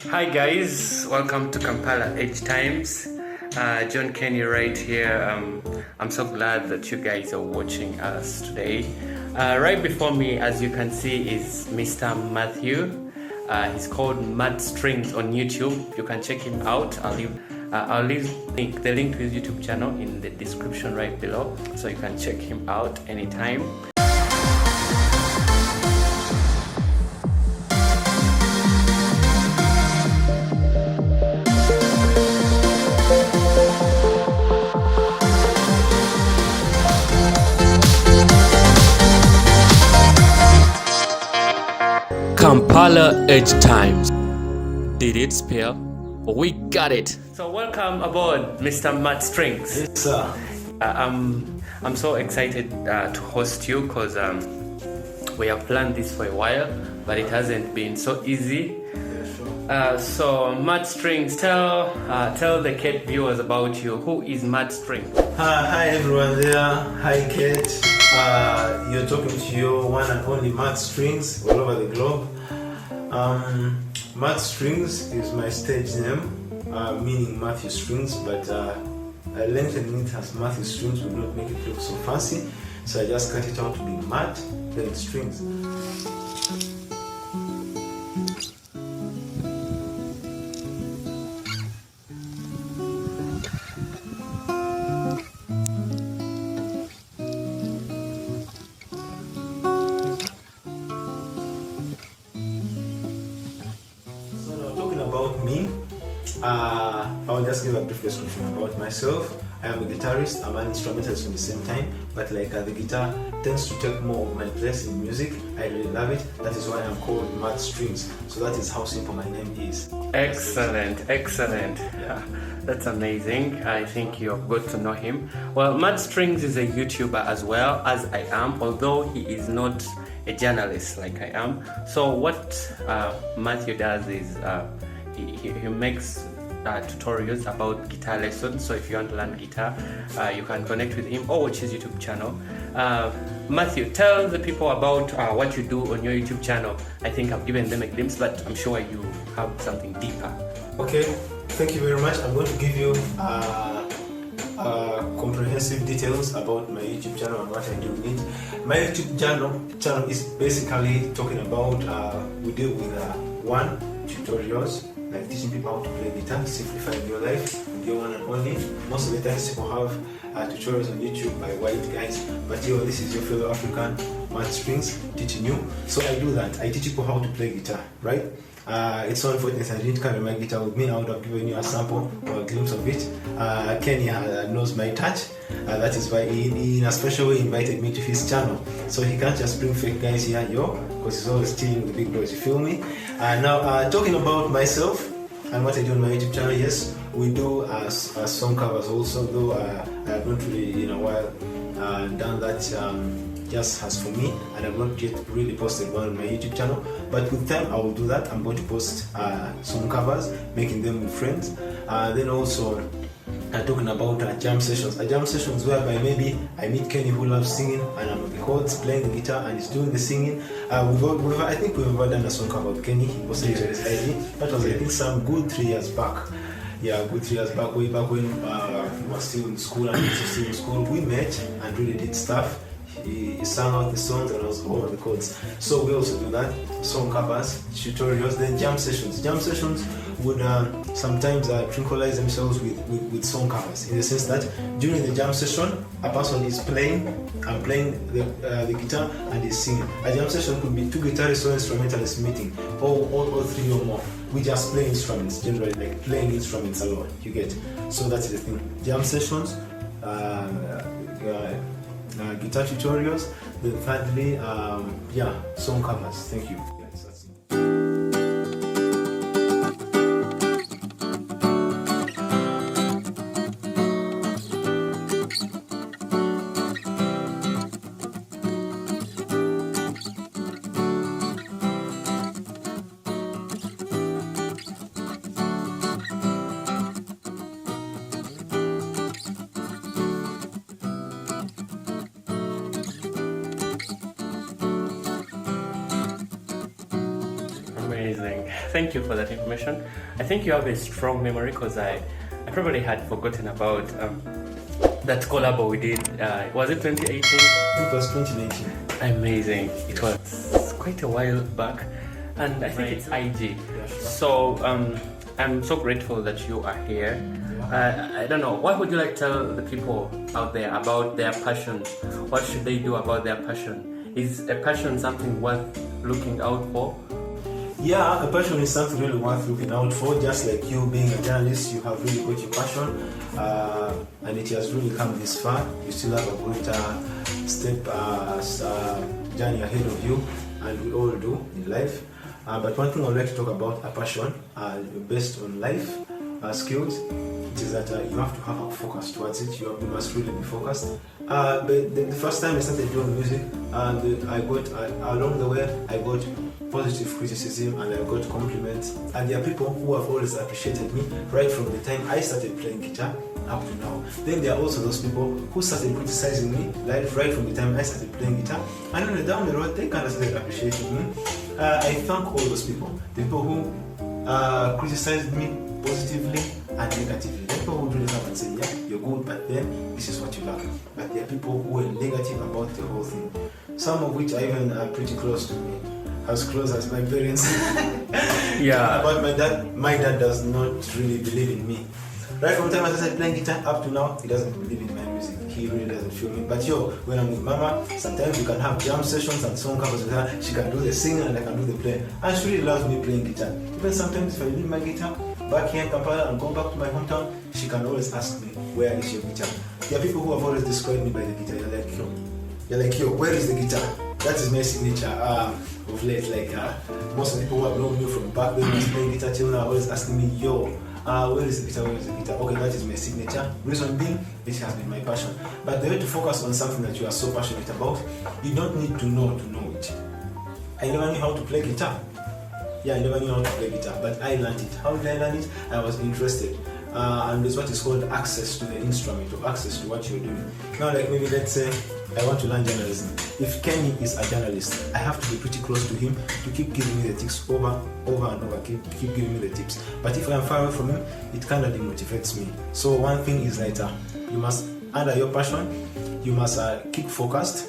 Hi guys, welcome to Kampala Edge Times. John Kenny right here. I'm so glad that you guys are watching us today. Right before me, as you can see, is Mr. Matthew. He's called Mad Strings on YouTube. You can check him out. I'll leave the link to his YouTube channel in the description right below, so you can check him out anytime. Kampala Edge Times. Did it spell? We got it. So welcome aboard, Mr. Matt Strings. Yes, sir. I'm so excited to host you because we have planned this for a while, but it hasn't been so easy. So Matt Strings, tell the Kate viewers about you. Who is Matt Strings? Hi everyone there. Hi Kate. You're talking to your one and only Matt Strings all over the globe. Matt Strings is my stage name, meaning Matthew Strings, but lengthening it as Matthew Strings would not make it look so fancy, so I just cut it out to be Matt, then Strings. About me, I'll just give a brief description about myself. I am a guitarist, I'm an instrumentalist at the same time, but like the guitar tends to take more of my place in music. I really love it. That is why I'm called Matt Strings. So that is how simple my name is. Excellent. Yeah, that's amazing. I think you have got to know him. Well, Matt Strings is a YouTuber as well as I am, although he is not a journalist like I am. So what Matthew does is he makes tutorials about guitar lessons. So if you want to learn guitar, you can connect with him or watch his YouTube channel. Matthew, tell the people about what you do on your YouTube channel. I think I've given them a glimpse, but I'm sure you have something deeper. Okay, thank you very much. I'm going to give you comprehensive details about my YouTube channel and what I do in it. My YouTube channel is basically talking about, we deal with tutorials, like teaching people how to play guitar, simplifying your life, your one and only. Most of the times people have tutorials on YouTube by white guys, but this is your fellow African, Matt Strings, teaching you. So I do that. I teach people how to play guitar, right? It's so unfortunate I didn't carry my guitar with me. I would have given you a sample or a glimpse of it. Kenya knows my touch. That is why he in a special way invited me to his channel. So he can't just bring fake guys here, because he's always stealing the big boys, you feel me? Now, talking about myself and what I do on my YouTube channel, yes, we do song covers also, though I have not really in a while done that just as for me, and I've not yet really posted one on my YouTube channel, but with time I will do that. I'm going to post song covers, making them with friends, then also talking about jam sessions. Jam sessions whereby maybe I meet Kenny who loves singing and I'm on the chords playing the guitar and he's doing the singing. I think we've ever done a song cover with Kenny. He posted it on his IG. That was I think some good 3 years back. Yeah, good 3 years back, way back when we were still in school and we were still in school. We met and really did stuff. He sang out the songs and I was all on the chords. So we also do that, song covers, tutorials, then jam sessions. Jam sessions would sometimes trinkleize themselves with song covers, in the sense that during the jam session, a person is playing, I'm playing the guitar and he's singing. A jam session could be two guitarists or instrumentalists meeting, or three or more. We just play instruments, generally, like playing instruments alone, you get. So that's the thing. Jam sessions, guitar tutorials, then thirdly, song covers. Thank you. Thank you for that information. I think you have a strong memory because I probably had forgotten about that collab we did. Was it 2018? It was 2019. Amazing. It was quite a while back, and I think it's IG. Yeah, sure. So I'm so grateful that you are here. I don't know, what would you like to tell the people out there about their passion? What should they do about their passion? Is a passion something worth looking out for? Yeah, a passion is something really worth looking out for. Just like you being a journalist, you have really got your passion, and it has really come this far. You still have a great journey ahead of you, and we all do in life. But one thing I would like to talk about a passion based on life skills, it is that you have to have a focus towards it. You must really be focused. But the first time I started doing music, I got along the way I got positive criticism and I got compliments. And there are people who have always appreciated me right from the time I started playing guitar up to now. Then there are also those people who started criticizing me right from the time I started playing guitar. And then down the road, they kind of started appreciating me. I thank all those people. The people who criticized me positively and negatively. The people who really come and say, yeah, you're good, but then this is what you lack. But there are people who are negative about the whole thing. Some of which are even pretty close to me. As close as my parents. Yeah. About my dad does not really believe in me. Right from the time I started playing guitar up to now, he doesn't believe in my music. He really doesn't feel me. But when I'm with Mama, sometimes we can have jam sessions and song covers with her. She can do the singing and I can do the playing. And she really loves me playing guitar. Even sometimes if I leave my guitar back here in Kampala and go back to my hometown, she can always ask me, where is your guitar? There are people who have always described me by the guitar. You're like, yo, where is the guitar? That is my signature of late. Like most of the people who have known me from back when I was playing guitar till now are always asking me, yo, where is the guitar? Where is the guitar? Okay, that is my signature. Reason being, it has been my passion. But the way to focus on something that you are so passionate about, you don't need to know it. I never knew how to play guitar. Yeah, I never knew how to play guitar, but I learned it. How did I learn it? I was interested. And there's what is called access to the instrument or access to what you're doing. Now, like maybe let's say I want to learn journalism. If Kenny is a journalist, I have to be pretty close to him to keep giving me the tips over and over, keep giving me the tips. But if I'm far away from him, it kind of demotivates me. So one thing is that you must, under your passion, you must keep focused,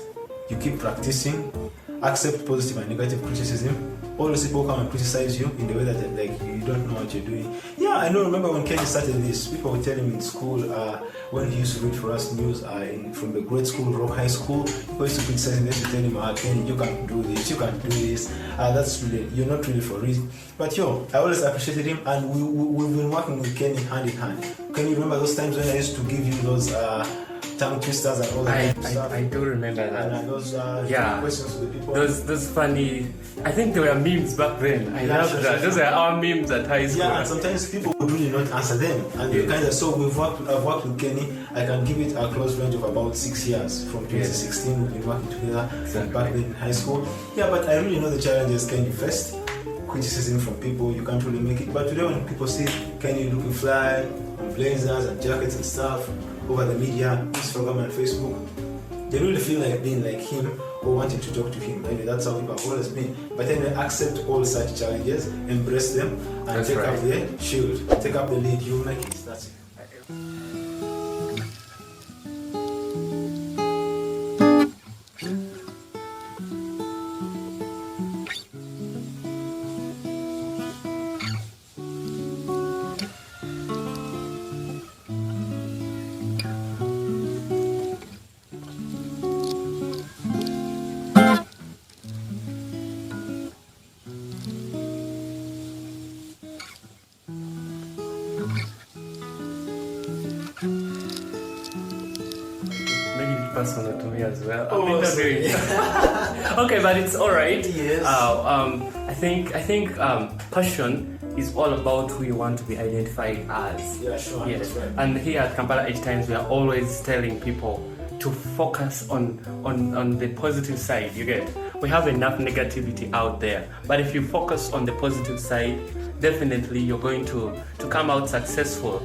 you keep practicing, accept positive and negative criticism. All those people come and criticize you in the way that like you don't know what you're doing. Yeah, I know. Remember when Kenny started this, people were telling me in school when he used to read for us news from the grade school, Rock High School. People used to criticize him. They used to tell him, Kenny, you can't do this, you can't do this. That's really, you're not really for it. But I always appreciated him, and we've been working with Kenny hand in hand. Can you remember those times when I used to give you those tongue twisters and all that stuff? I do remember that. And those questions to the people. Those funny. I think there were memes back then. I love that. Those are our memes at high school. Yeah, and sometimes people would really not answer them, and you kind of. So I've worked with Kenny. I can give it a close range of about 6 years from 2016. We've been working together back then in high school. Yeah, but I really know the challenges Kenny faced. Criticism from people, you can't really make it. But today, when people see Kenny looking fly on blazers and jackets and stuff over the media, Instagram and Facebook, they really feel like being like him or wanting to talk to him. Maybe that's how people have always been. But then they accept all such challenges, embrace them, and take up the shield, take up the lead. You make it. That's it. Personal to me as well. Oh, okay, but it's all right. Yes. I think passion is all about who you want to be identified as. Yeah, sure. Yes. That's right. And here at Kampala 8 times we are always telling people to focus on the positive side. You get? We have enough negativity out there, but if you focus on the positive side, definitely you're going to come out successful.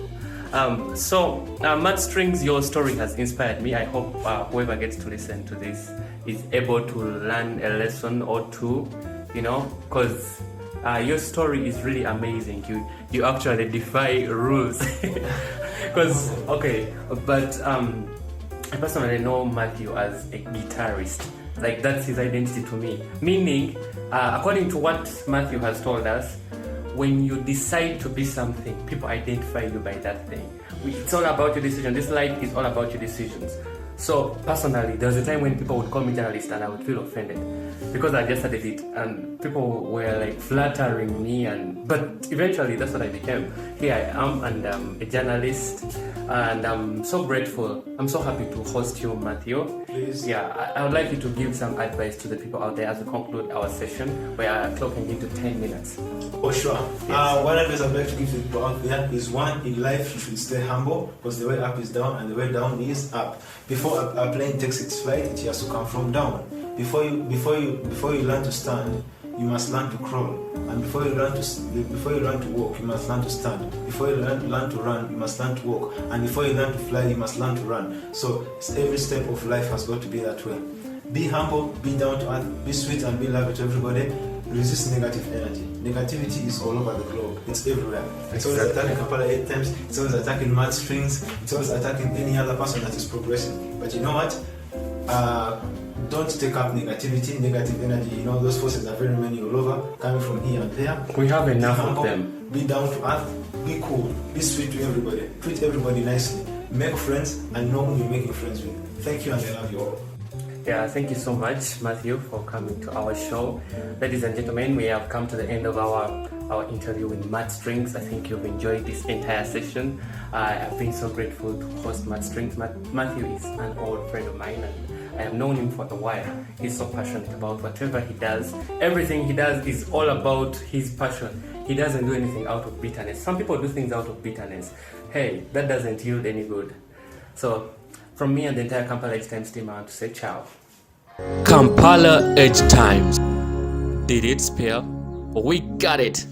Mud Strings, your story has inspired me. I hope whoever gets to listen to this is able to learn a lesson or two, because Your story is really amazing. You actually defy rules. Because but I personally know Matthew as a guitarist. Like, that's his identity to me. Meaning, according to what Matthew has told us, when you decide to be something, people identify you by that thing. It's all about your decision. This life is all about your decisions. So personally, there was a time when people would call me journalist and I would feel offended because I just started it and people were like flattering me, but eventually that's what I became. Here I am, and I'm a journalist, and I'm so grateful. I'm so happy to host you, Matthew. Please. Yeah, I would like you to give some advice to the people out there as we conclude our session. We are clocking into 10 minutes. Oh, sure. Yes. One advice I'd like to give to people out there is, one, in life you should stay humble, because the way up is down and the way down is up. Before a plane takes its flight, it has to come from down. Before you learn to stand, you must learn to crawl. And before you learn to walk, you must learn to stand. Before you learn to run, you must learn to walk. And before you learn to fly, you must learn to run. So every step of life has got to be that way. Be humble, be down to earth, be sweet and be loving to everybody. Resist negative energy. Negativity is all over the globe. It's everywhere. It's always attacking Kampala 8 times. It's always attacking mad strings. It's always attacking any other person that is progressing. But you know what? Don't take up negativity, negative energy. You know, those forces are very many all over, coming from here and there. We have enough humble, of them. Be down to earth. Be cool. Be sweet to everybody. Treat everybody nicely. Make friends and know who you're making friends with. Thank you, and I love you all. Yeah, thank you so much, Matthew, for coming to our show. Ladies and gentlemen, we have come to the end of our interview with Matt Strings. I think you've enjoyed this entire session. I've been so grateful to host Matt Strings. Matthew is an old friend of mine, and I have known him for a while. He's so passionate about whatever he does. Everything he does is all about his passion. He doesn't do anything out of bitterness. Some people do things out of bitterness. Hey, that doesn't yield any good. So, from me and the entire Kampala Edge Times team, I want to say ciao. Kampala Edge Times. Did it spell? We got it.